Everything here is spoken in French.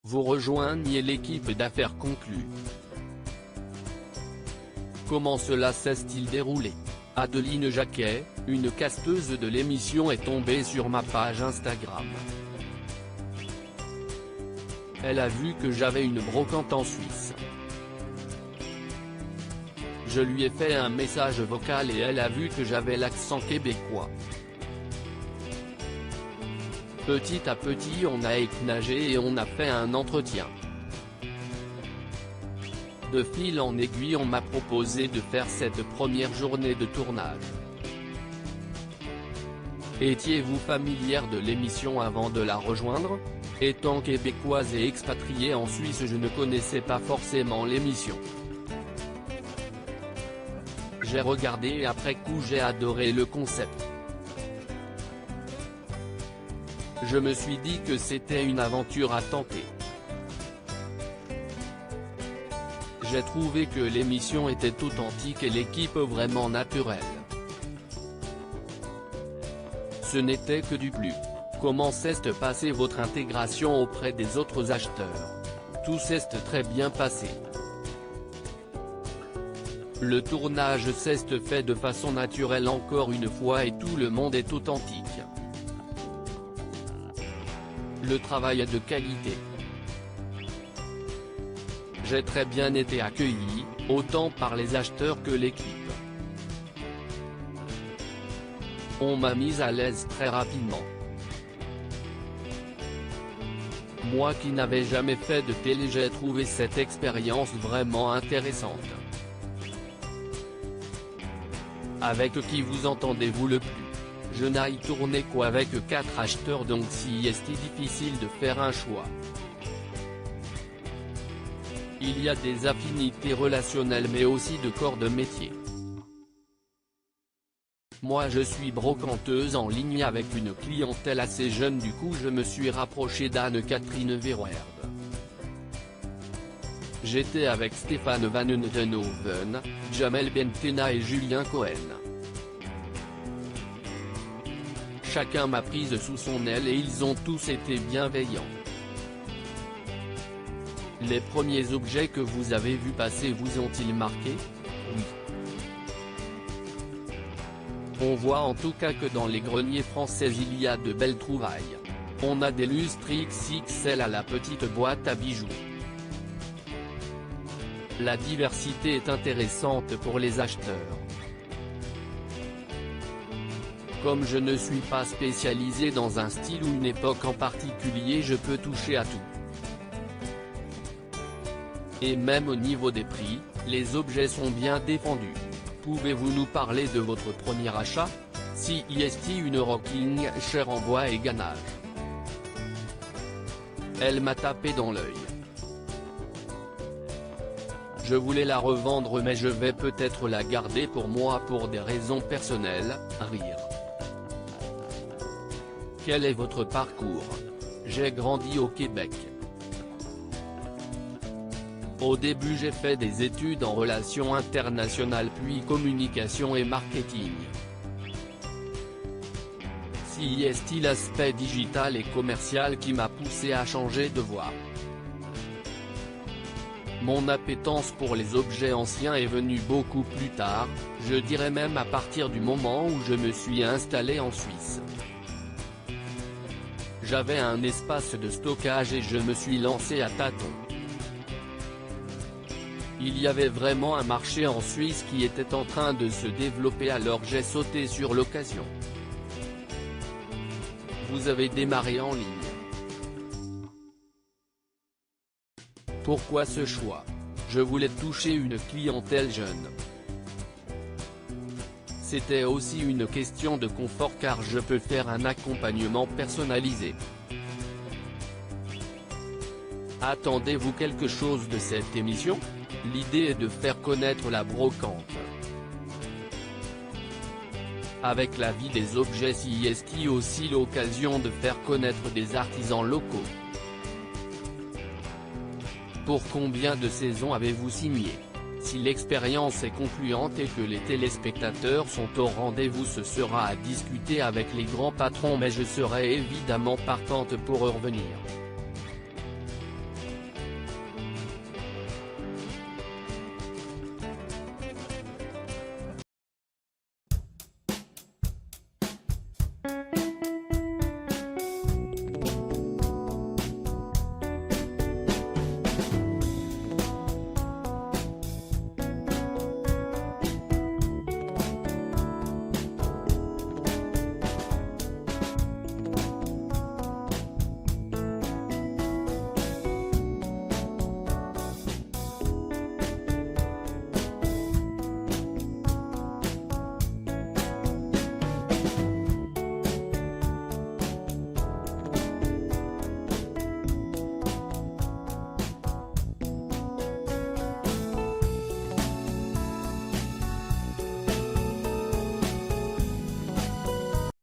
Vous rejoignez l'équipe d'affaires conclue. Comment cela s'est-il déroulé? Adeline Jacquet, une casteuse de l'émission, est tombée sur ma page Instagram. Elle a vu que j'avais une brocante en Suisse. Je lui ai fait un message vocal et elle a vu que j'avais l'accent québécois. Petit à petit on a écnagé et on a fait un entretien. De fil en aiguille on m'a proposé de faire cette première journée de tournage. Étiez-vous familière de l'émission avant de la rejoindre? Étant québécoise et expatriée en Suisse, je ne connaissais pas forcément l'émission. J'ai regardé et après coup j'ai adoré le concept. Je me suis dit que c'était une aventure à tenter. J'ai trouvé que l'émission était authentique et l'équipe vraiment naturelle. Ce n'était que du plus. Comment s'est passée votre intégration auprès des autres acheteurs? Tout s'est très bien passé. Le tournage s'est fait de façon naturelle encore une fois et tout le monde est authentique. Le travail est de qualité. J'ai très bien été accueilli, autant par les acheteurs que l'équipe. On m'a mise à l'aise très rapidement. Moi qui n'avais jamais fait de télé, j'ai trouvé cette expérience vraiment intéressante. Avec qui vous entendez-vous le plus? Je n'ai tourné qu'avec 4 acheteurs, donc si est difficile de faire un choix. Il y a des affinités relationnelles mais aussi de corps de métier. Moi je suis brocanteuse en ligne avec une clientèle assez jeune, du coup je me suis rapproché d'Anne-Catherine Verweerd. J'étais avec Stéphane Van Neutenhoven, Jamel Bentena et Julien Cohen. Chacun m'a prise sous son aile et ils ont tous été bienveillants. Les premiers objets que vous avez vus passer vous ont-ils marqué? Oui. On voit en tout cas que dans les greniers français il y a de belles trouvailles. On a des lustres XXL à la petite boîte à bijoux. La diversité est intéressante pour les acheteurs. Comme je ne suis pas spécialisé dans un style ou une époque en particulier, je peux toucher à tout. Et même au niveau des prix, les objets sont bien défendus. Pouvez-vous nous parler de votre premier achat? Si est une rocking chair en bois et ganache. Elle m'a tapé dans l'œil. Je voulais la revendre mais je vais peut-être la garder pour moi pour des raisons personnelles. Rire. Quel est votre parcours? J'ai grandi au Québec. Au début j'ai fait des études en relations internationales puis communication et marketing. Si est-il l'aspect digital et commercial qui m'a poussé à changer de voie. Mon appétence pour les objets anciens est venue beaucoup plus tard, je dirais même à partir du moment où je me suis installé en Suisse. J'avais un espace de stockage et je me suis lancé à tâtons. Il y avait vraiment un marché en Suisse qui était en train de se développer, alors j'ai sauté sur l'occasion. Vous avez démarré en ligne. Pourquoi ce choix? Je voulais toucher une clientèle jeune. C'était aussi une question de confort car je peux faire un accompagnement personnalisé. Attendez-vous quelque chose de cette émission? L'idée est de faire connaître la brocante. Avec la vie des objets, si est aussi l'occasion de faire connaître des artisans locaux. Pour combien de saisons avez-vous signé? Si l'expérience est concluante et que les téléspectateurs sont au rendez-vous, ce sera à discuter avec les grands patrons, mais je serai évidemment partante pour revenir.